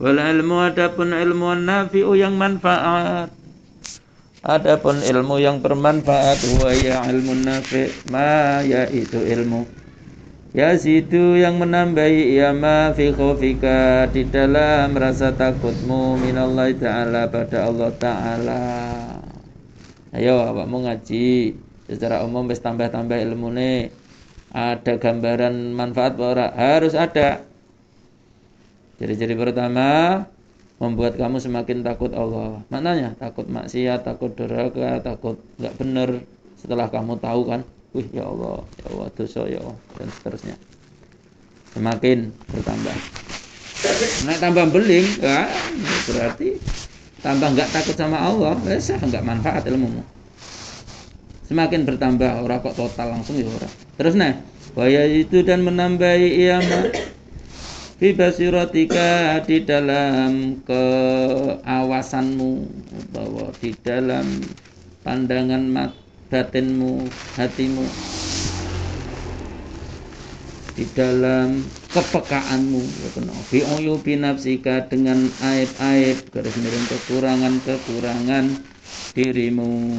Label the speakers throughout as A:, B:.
A: Wal ilmu adapun ilmu nafi'u yang manfaat. Adapun ilmu yang bermanfaat wa ya ilmu nafi' ma yaitu ilmu yazidu yang menambahi ya ma fi khaufika di dalam rasa takutmu minallahi ta'ala pada Allah ta'ala. Ayo awakmu ngaji secara umum wis tambah-tambah ilmune. Ada gambaran manfaat ora? Harus ada. Ciri-ciri pertama membuat kamu semakin takut Allah. Maknanya takut maksiat, takut durhaka, takut enggak benar. Setelah kamu tahu kan, ya Allah dosa ya Allah, dan seterusnya. Semakin bertambah. Nah tambah beling, ya, berarti tambah enggak takut sama Allah, bisa enggak manfaat ilmumu. Semakin bertambah, ora kok total langsung ya ora. Terus nah, waya itu dan menambahi iyama fi basiratika di dalam keawasanmu, bahwa di dalam pandangan batinmu, hatimu, di dalam kepekaanmu, fi uyubi nafsika dengan aib-aib garis miring kekurangan dirimu.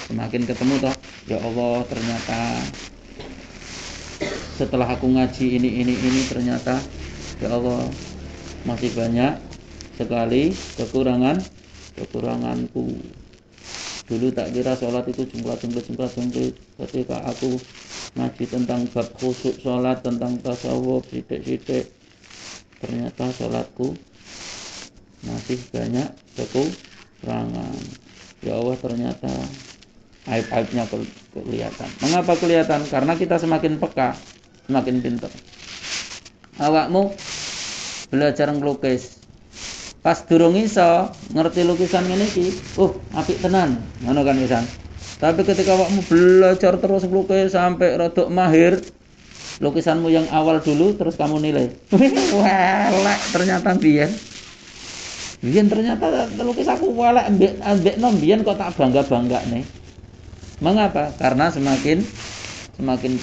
A: Semakin ketemu toh, ya Allah ternyata setelah aku ngaji ini ternyata ya Allah masih banyak sekali kekuranganku. Dulu tak kira sholat itu jumlah. Ketika aku ngaji tentang bab khusyuk sholat, tentang tasawuf sidik-sidik, ternyata sholatku masih banyak kekurangan. Ya Allah ternyata aib-aibnya kelihatan. Mengapa kelihatan? Karena kita semakin peka, semakin pintar. Awakmu belajar ngelukis, pas durung iso ngerti lukisan ngene iki, apik tenan, ngono kan wisan. Tapi ketika awakmu belajar terus ngelukis sampai rodok mahir, lukisanmu yang awal dulu terus kamu nilai. Welek ternyata biyen ternyata lukis aku welek ambek nom biyen kok tak bangga-banggane. Mengapa? Karena semakin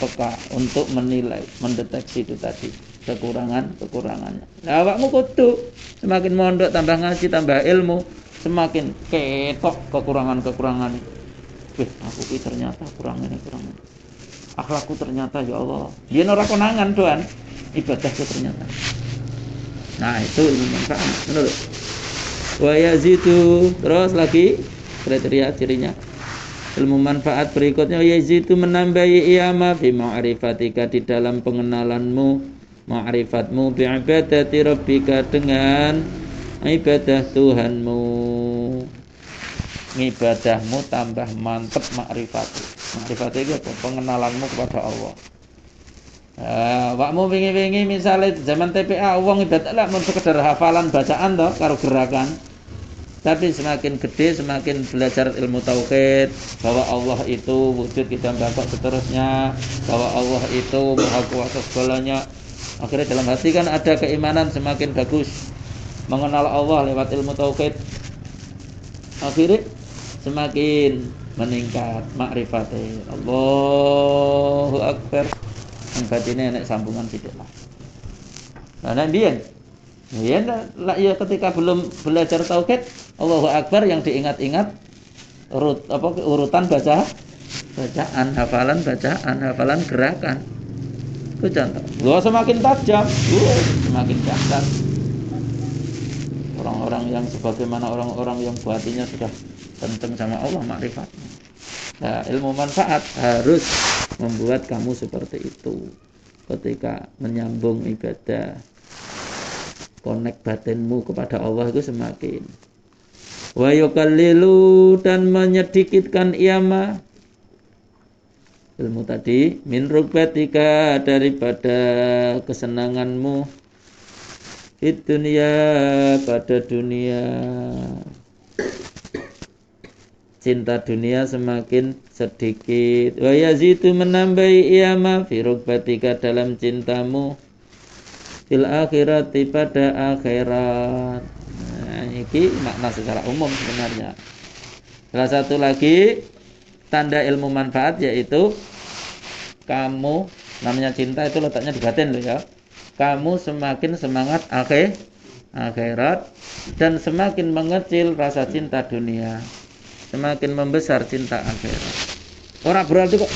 A: peka untuk menilai, mendeteksi itu tadi kekurangannya. Nah, awakmu kudu semakin mondok, tambah ngaji, tambah ilmu, semakin ketok kekurangan. Aku ki ternyata kurang ini. Akhlakku ternyata ya Allah. Dia ora konangan doan, ibadahku ternyata. Nah, itu ilmu manfaat. Menurut. Wa yazidu, terus lagi kriteria cirinya. Ilmu manfaat berikutnya yazidu menambahi iyama fi ma'rifatika di dalam pengenalanmu, ma'rifatmu bi ibadati rabbika dengan ibadah Tuhanmu. Ibadahmu tambah mantep ma'rifatnya itu apa? Pengenalanmu kepada Allah. Wakmu wingi-wingi misalnya zaman TPA wong ibadah lah mun sekedar hafalan bacaan toh karo gerakan. Tapi semakin gede, semakin belajar ilmu tauhid, bahwa Allah itu wujud kita bapak seterusnya, bahwa Allah itu maha kuasa segalanya. Akhirnya dalam hati kan ada keimanan semakin bagus, mengenal Allah lewat ilmu tauhid. Akhirnya semakin meningkat ma'rifatnya. Allahu Akbar. Yang batinnya enak sambungan sidik lah. Nah, ya ketika belum belajar tauhid, Allahu Akbar yang diingat-ingat urutan bacaan, hafalan gerakan. Itu contoh. Semakin tajam, semakin dahsyat. Orang-orang yang sebagaimana orang-orang yang hatinya sudah kenceng sama Allah makrifat. Nah, ilmu manfaat harus membuat kamu seperti itu. Ketika menyambung ibadah, konek batinmu kepada Allah itu semakin. Wa yukallilu dan menyedikitkan iyama ilmu tadi min rugbatika daripada kesenanganmu di dunia pada dunia. Cinta dunia semakin sedikit. Wa yazidu menambahi iyama fi rugbatika dalam cintamu fil akhirati pada akhirat. Nah, ini makna secara umum sebenarnya. Salah satu lagi tanda ilmu manfaat yaitu kamu, namanya cinta itu letaknya di batin loh ya. Kamu semakin semangat akhirat, dan semakin mengecil rasa cinta dunia, semakin membesar cinta akhirat. Ora berarti kok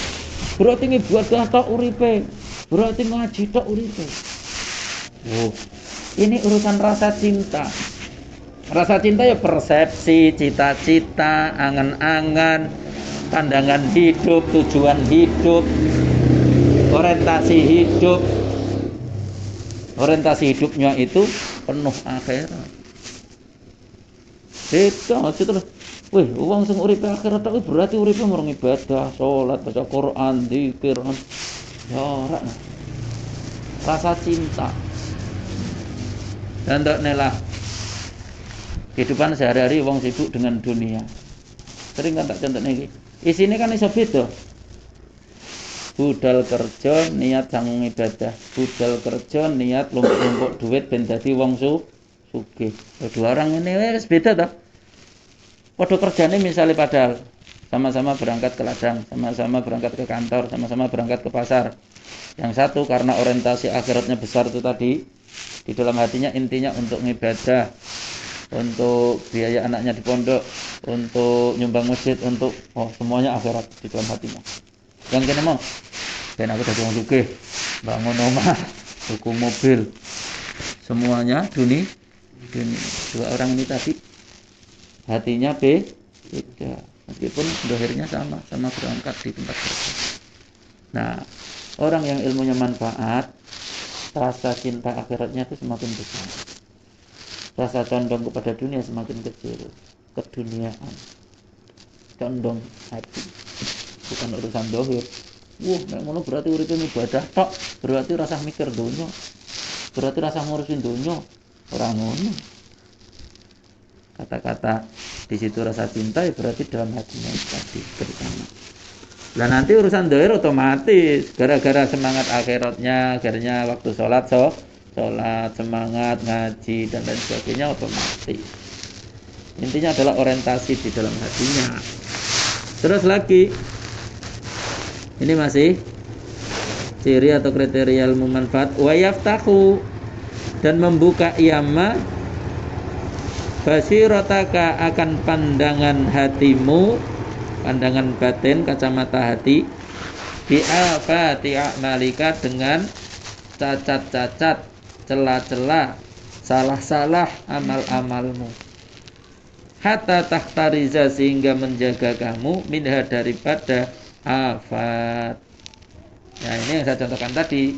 A: berarti ngibadah tok uripe, berarti ngaji tok uripe. Oh, ini urusan rasa cinta. Rasa cinta ya persepsi, cita-cita, angan-angan, pandangan hidup, tujuan hidup, orientasi hidup. Orientasi hidupnya itu penuh akhirat. Itu terus. Wih, wong sing uripe akhirat tok berarti uripe murung ibadah, salat, baca Quran, zikir. Ya ora. Rasa cinta. Dan tok nelah kehidupan sehari-hari wong sibuk dengan dunia. Sering kan tak contohnya iki. Isine kan iso beda. Budal kerja niat sangung ibadah, budal kerja niat lumpuk-lumpuk duit ben dadi wong sugih. Dua orang ini wis beda toh. Padha kerjane misalnya padahal sama-sama berangkat ke ladang, sama-sama berangkat ke kantor, sama-sama berangkat ke pasar. Yang satu karena orientasi akhiratnya besar itu tadi, di dalam hatinya intinya untuk ngibadah, untuk biaya anaknya di pondok, untuk nyumbang masjid, untuk semuanya akhirat di dalam hatinya. Yang kene mau ben aku dadi wong sugih, bangun omah, tuku mobil. Semuanya dunia. Dua orang ini tadi hatinya beda, meskipun dohirnya sama berangkat di tempat kerja. Nah, orang yang ilmunya manfaat, rasa cinta akhiratnya itu semakin besar. Rasa condong kepada dunia semakin kecil, keduniaan, condong hati, bukan urusan dohir. Nek ngono berarti uripe ibadah tok, berarti rasa mikir donya, berarti rasa ngurusin donya, ora ngono. Kata-kata di situ rasa cinta ya berarti dalam hatinya tadi terutama. Lah nanti urusan dohir otomatis gara-gara semangat akhiratnya, akhirnya waktu sholat semangat ngaji dan lain sebagainya otomatis. Intinya adalah orientasi di dalam hatinya. Terus lagi, ini masih ciri atau kriteria ilmu manfaat. Wa yaftahu, dan membuka iyama basirataka, akan pandangan hatimu, pandangan batin, kacamata hati, bi'afati a'malika, dengan cacat-cacat, celah-celah, salah-salah amal-amalmu, hatta tahtariza, sehingga menjaga kamu minha, daripada afat. Nah, ini yang saya contohkan tadi.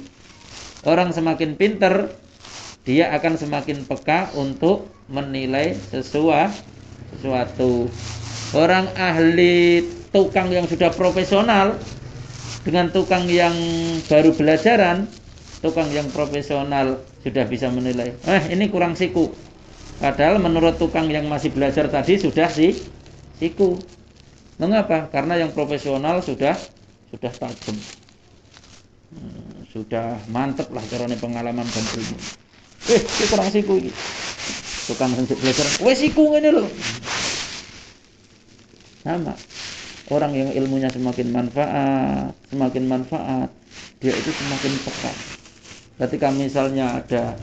A: Orang semakin pinter, dia akan semakin peka untuk menilai sesuatu. Orang ahli, tukang yang sudah profesional dengan tukang yang baru belajaran, tukang yang profesional sudah bisa menilai, ini kurang siku. Padahal menurut tukang yang masih belajar tadi sudah siku. Mengapa? Karena yang profesional sudah tajam, sudah mantep lah caranya, pengalaman dan ilmu. Ini kurang siku ini. Tukang yang belajar, siku ini loh. Sama. Orang yang ilmunya semakin manfaat, dia itu semakin peka. Ketika misalnya ada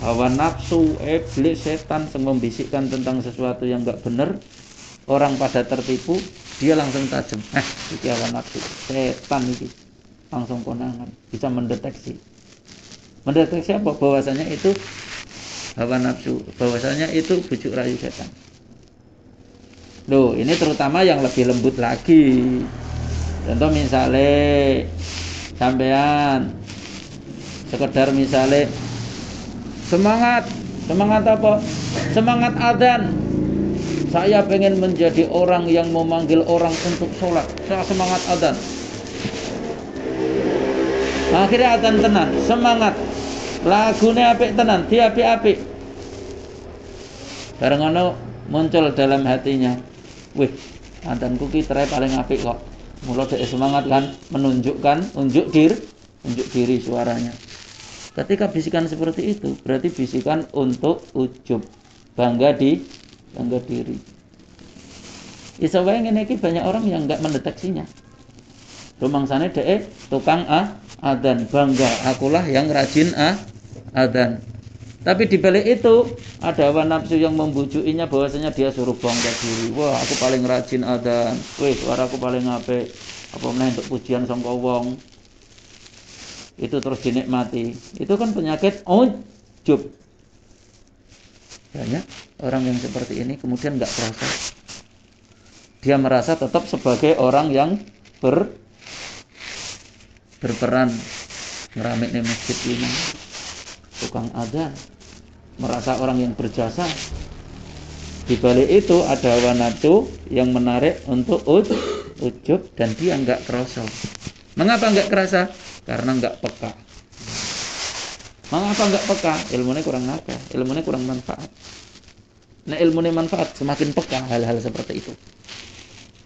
A: hawa nafsu, iblis, setan yang membisikkan tentang sesuatu yang enggak benar, orang pada tertipu, dia langsung tajam. Itu hawa nafsu, setan itu langsung konangan, bisa mendeteksi. Mendeteksi apa? Bahwasanya itu hawa nafsu, bahwasanya itu bujuk rayu setan. Loh, ini terutama yang lebih lembut lagi. Contoh misalnya sampean sekedar misalnya semangat apa? Semangat adzan. Saya pengen menjadi orang yang memanggil orang untuk sholat. Saya semangat adzan. Akhirnya adzan tenan, semangat. Lagune apik tenan, diapik-apik. Bareng ngono muncul dalam hatinya, wih, adzanku ki terae paling apik kok. Mula dhek semangat kan, unjuk diri suaranya. Ketika bisikan seperti itu, berarti bisikan untuk ujub, bangga diri. Isa wae ngene iki banyak orang yang enggak mendeteksinya. Rumangsane dhek tukang adzan, bangga, akulah yang rajin adzan. Tapi di balik itu ada hawa nafsu yang membujukinya bahwasanya dia suruh bangga diri. Wah, aku paling rajin adzan. Wih, suaraku paling apik. Apa meneh untuk pujian sangka wong. Itu terus dinikmati. Itu kan penyakit ujub. Banyak orang yang seperti ini kemudian enggak terasa. Dia merasa tetap sebagai orang yang berperan ngeramekne masjid ini. Tukang adzan, merasa orang yang berjasa. Di balik itu ada hawa nafsu yang menarik untuk ujub dan dia enggak kerasa. Mengapa enggak kerasa? Karena enggak peka. Mengapa enggak peka? Ilmunya kurang akal, ilmunya kurang manfaat. Nah, ilmunya manfaat semakin peka hal-hal seperti itu.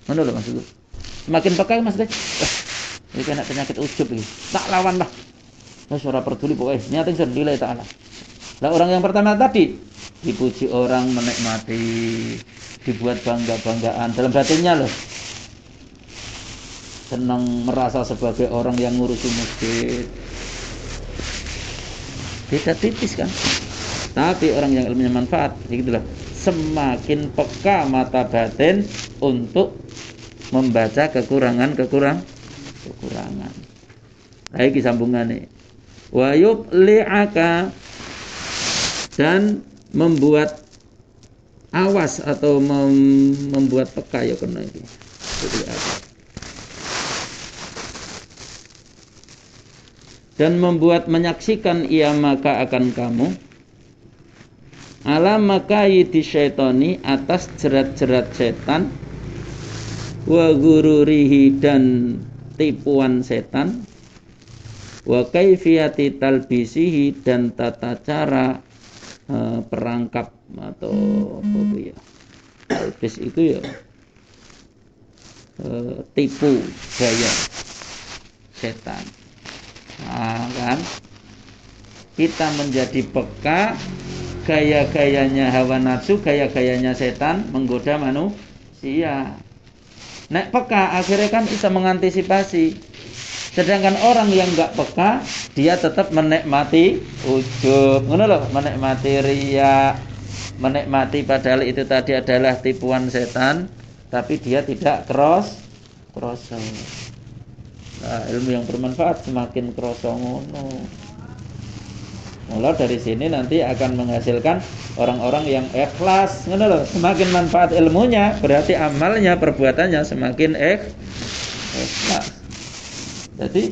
A: Mana lho maksudku? Semakin peka maksudnya, ini kena penyakit ujub ini. Tak lawan lah. Nah, ora peduli pokoknya niatin lillahi ta'ala. Lah orang yang pertama tadi dipuji orang, menikmati, dibuat bangga-banggaan dalam batinnya loh. Senang merasa sebagai orang yang ngurusi masjid. Beda tipis kan? Tapi orang yang ilmunya manfaat, begitulah. Semakin peka mata batin untuk membaca kekurangan. Iki sambungane. Wa yubli'aka, dan membuat awas atau membuat peka ya kena iki. Dan membuat menyaksikan ia maka akan kamu ala makayidi syaitani, atas jerat-jerat setan, wa gururihi, dan tipuan setan, wa kaifiyati talbisihi, dan tata cara perangkap atau apa ya, talbis itu ya tipu gaya setan. Nah, kan kita menjadi peka gaya-gayanya hawa nafsu, gaya-gayanya setan menggoda manusia. Nek peka akhirnya kan bisa mengantisipasi. Sedangkan orang yang enggak peka, dia tetap menikmati ujub, ngono lho, menikmati riya, menikmati padahal itu tadi adalah tipuan setan, tapi dia tidak kroso. Nah, ilmu yang bermanfaat semakin kroso ngono. Mulai dari sini nanti akan menghasilkan orang-orang yang ikhlas, ngono lho. Semakin manfaat ilmunya, berarti amalnya, perbuatannya semakin ikhlas. Jadi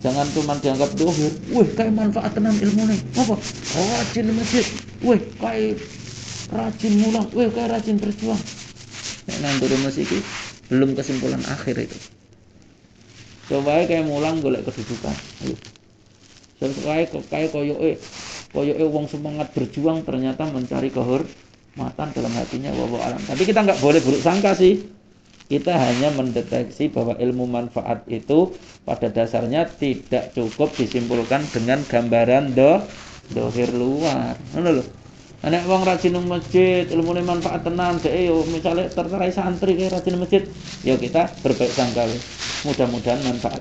A: jangan cuma dianggap dohir. Wih, kayak manfaat tenan ilmu nih. Apa? Rajin masjid. Wih, kayak rajin mulang. Wih, kayak rajin berjuang. Nek nang turun musik belum kesimpulan akhir itu. Coba kayak mulang golek kedudukan. Ayo. Kayak koyoke wong semangat berjuang ternyata mencari kehormatan dalam hatinya, wallahu alam. Tapi kita enggak boleh buruk sangka sih. Kita hanya mendeteksi bahwa ilmu manfaat itu pada dasarnya tidak cukup disimpulkan dengan gambaran dohir luar. Ngono lho. Nek wong rajin nang masjid, ilmune manfaat tenan, dhek yo misale tertarai santri kayak rajin masjid, ya kita berbaik sangka. Mudah-mudahan manfaat.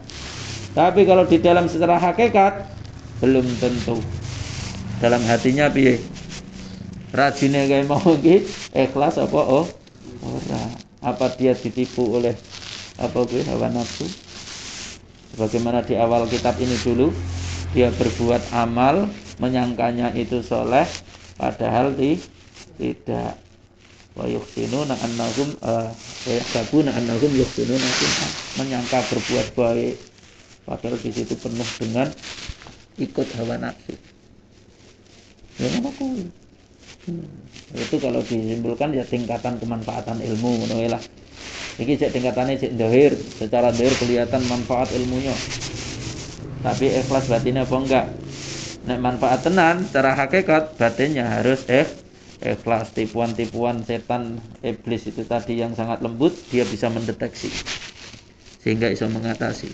A: Tapi kalau di dalam secara hakikat belum tentu. Dalam hatinya piye? Rajine kayak mau iki ikhlas apa ora? Apa dia ditipu oleh hawa nafsu? Sebagaimana di awal kitab ini dulu, dia berbuat amal menyangkanya itu soleh, padahal tidak. Wa yuhsinuna annahum wa yahsabuna annahum yuhsinuna, menyangka berbuat baik, padahal di situ penuh dengan ikut hawa nafsu. Ya apa? Itu kalau disimpulkan ya tingkatan kemanfaatan ilmu ngono lah. Iki cek tingkatane cek zahir, secara zahir kelihatan manfaat ilmunya. Tapi ikhlas batinnya apa enggak? Nek manfaat tenan secara hakikat batinnya harus ikhlas. Tipuan-tipuan setan iblis itu tadi yang sangat lembut dia bisa mendeteksi sehingga bisa mengatasi.